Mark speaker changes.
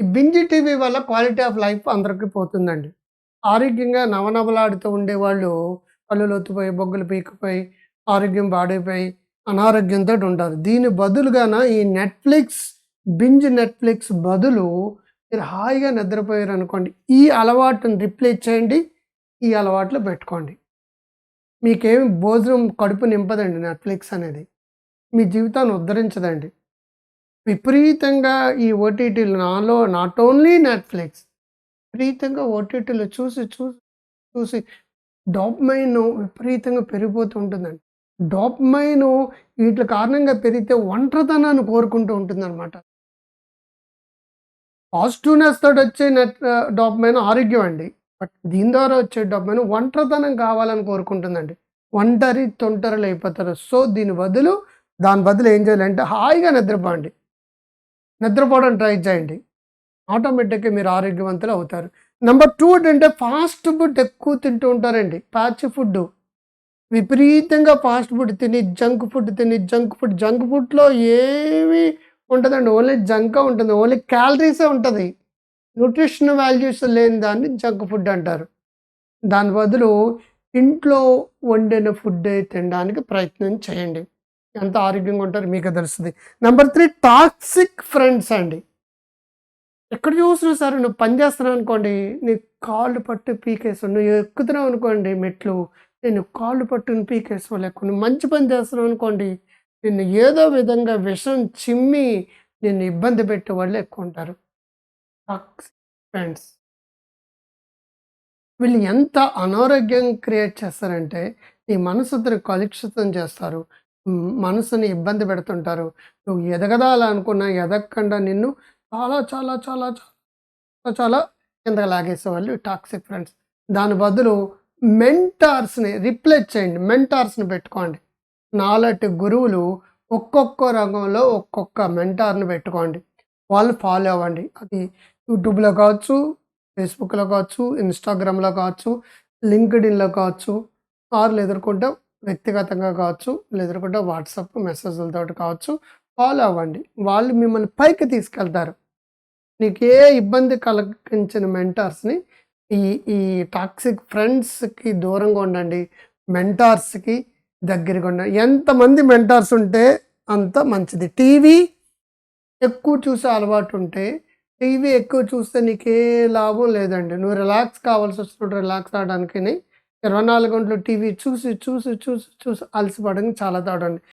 Speaker 1: ఈ binge TV వల్ల quality of life అందరికి పోతుందండి. ఆరోగ్యంగా నవనవలాడుతూ ఉండేవాళ్ళు కళ్ళు లొత్తిపోయి, బొగ్గులు పీకిపోయి, ఆరోగ్యం పాడైపోయి, అనారోగ్యంతోటి ఉంటారు. దీని బదులుగాన ఈ నెట్‌ఫ్లిక్స్ బదులు మీరు హాయిగా నిద్రపోయారనుకోండి. ఈ అలవాటుని రిప్లేస్ చేయండి. ఈ అలవాట్లు పెట్టుకోండి. మీకేమి భోజనం కడుపు నింపదండి నెట్‌ఫ్లిక్స్ అనేది. మీ జీవితాన్ని ఉద్ధరించదండి. విపరీతంగా ఈ ఓటీటీలు నాట్ ఓన్లీ నెట్‌ఫ్లిక్స్ విపరీతంగా ఓటీటీలు చూసి డోపమైన్ విపరీతంగా పెరిగిపోతూ ఉంటుందండి. డోపమైన్ వీట్లి కారణంగా పెరిగితే ఒంటరితనాన్ని కోరుకుంటూ ఉంటుందనమాట. పాజిటివ్‌నెస్ తోటొచ్చే డోపమైన్ ఆరోగ్యం అండి. బట్ దీని ద్వారా వచ్చే డోపమైన్ ఒంటరితనం కావాలని కోరుకుంటుందండి. తుంటరులైపోతారు. సో, దాని బదులు ఏం చేయాలంటే హాయిగా నిద్రపోండి. నిద్రపోవడం ట్రై చేయండి. ఆటోమేటిక్‌గా మీరు ఆరోగ్యవంతులు అవుతారు. నంబర్ 2 ఏంటంటే ఫాస్ట్ ఫుడ్ ఎక్కువ తింటూ ఉంటారండి. Patch food. విపరీతంగా ఫాస్ట్ ఫుడ్ తిని, జంక్ ఫుడ్‌లో ఏమి ఉండదండి. ఓన్లీ జంకే ఉంటుంది. ఓన్లీ క్యాలరీసే ఉంటది. న్యూట్రిషన్ వాల్యూస్ లేని దాన్ని జంక్ ఫుడ్ అంటారు. దాని బదులు ఇంట్లో వండిన ఫుడ్డే తినడానికి ప్రయత్నం చేయండి. ఎంత ఆరోగ్యంగా ఉంటారో మీకే తెలుస్తది. నంబర్ 3 టాక్సిక్ ఫ్రెండ్స్ అండి. ఎక్కడ చూసినా సరే నువ్వు పని చేస్తున్నావనుకోండి, నీ కాళ్ళు పట్టి పీకేస్తాడు. నువ్వు ఎక్కుతున్నావనుకోండి మెట్లు, నిన్ను కాళ్ళు పట్టుకొని పీకేస్తాడు. నువ్వు మంచి పని చేస్తున్నావనుకోండి, నిన్ను ఏదో విధంగా విషం చిమ్మి నిన్ను ఇబ్బంది పెట్టేవాళ్ళు ఎక్కువుంటారు. Toxic friends. వీళ్ళు ఎంత అనారోగ్యం క్రియేట్ చేస్తారంటే, నీ మనసుని కలుషితం చేస్తారు. మనసుని ఇబ్బంది పెడుతుంటారు. నువ్వు ఎదగదాలనుకున్నా ఎదగకుండా నిన్ను చాలా, చాలా, చాలా, చాలా, చాలా కిందకి లాగేసేవాళ్ళు టాక్సిక్ ఫ్రెండ్స్. దాని బదులు మెంటార్స్‌ని రిప్లేస్ చేయండి. మెంటార్స్‌ని పెట్టుకోండి. నాలాంటి గురువులు ఒక్కొక్క రంగంలో ఒక్కొక్క మెంటార్‌ని పెట్టుకోండి. వాళ్ళు ఫాలో అవ్వండి. అది యూట్యూబ్‌లో కావచ్చు, ఫేస్‌బుక్‌లో కావచ్చు, ఇన్‌స్టాగ్రామ్‌లో కావచ్చు, లింక్డ్ఇన్‌లో కావచ్చు, లేదనుకుంటే వ్యక్తిగతంగా కావచ్చు, లేదనుకుంటే వాట్సాప్ మెసేజ్‌లతోటి కావచ్చు. ఫాలో అవ్వండి. వాళ్ళు మిమ్మల్ని పైకి తీసుకెళ్తారు. నీకు ఏ ఇబ్బంది కలిగించిన మెంటార్స్‌ని ఈ ఈ టాక్సిక్ ఫ్రెండ్స్‌కి దూరంగా ఉండండి. మెంటార్స్‌కి దగ్గరగా ఉండండి. ఎంతమంది మెంటార్స్ ఉంటే అంత మంచిది. ఎక్కువ చూసే అలవాటుంటే, టీవీ ఎక్కువ చూస్తే నీకే లాభం లేదండి. నువ్వు రిలాక్స్ కావాల్సొచ్చినప్పుడు రిలాక్స్ అవ్వడానికిని 24 గంటలు టీవీ చూసి అలసిపోవడానికి చాలా తోడండి.